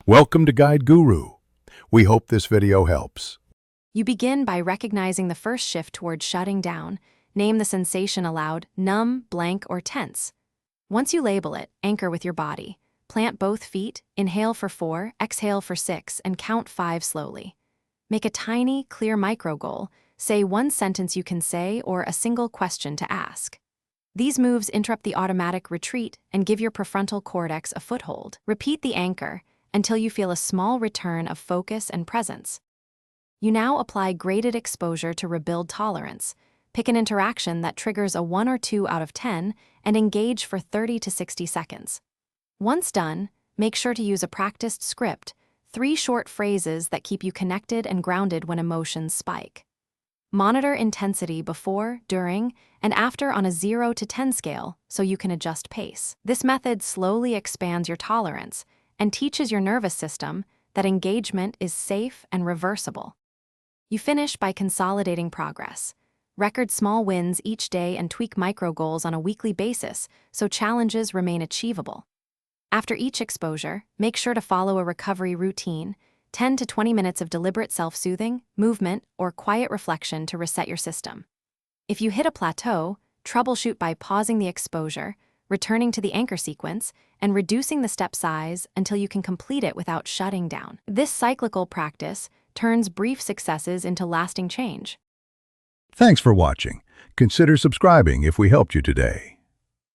Welcome to Guide Guru. We hope this video helps. You begin by recognizing the first shift toward shutting down. Name the sensation aloud: numb, blank, or tense. Once you label it, anchor with your body. Plant both feet, inhale for 4, exhale for 6, and count 5 slowly. Make a tiny, clear micro goal. Say one sentence you can say or a single question to ask. These moves interrupt the automatic retreat and give your prefrontal cortex a foothold. Repeat the anchor until you feel a small return of focus and presence. You now apply graded exposure to rebuild tolerance. Pick an interaction that triggers a 1 or 2 out of 10 and engage for 30 to 60 seconds. Once done, make sure to use a practiced script, 3 short phrases that keep you connected and grounded when emotions spike. Monitor intensity before, during, and after on a 0 to 10 scale so you can adjust pace. This method slowly expands your tolerance and teaches your nervous system that engagement is safe and reversible. You finish by consolidating progress. Record small wins each day and tweak micro goals on a weekly basis so challenges remain achievable. After each exposure, make sure to follow a recovery routine, 10 to 20 minutes of deliberate self-soothing, movement, or quiet reflection to reset your system. If you hit a plateau, troubleshoot by pausing the exposure, returning to the anchor sequence, and reducing the step size until you can complete it without shutting down. This cyclical practice turns brief successes into lasting change. Thanks for watching. Consider subscribing if we helped you today.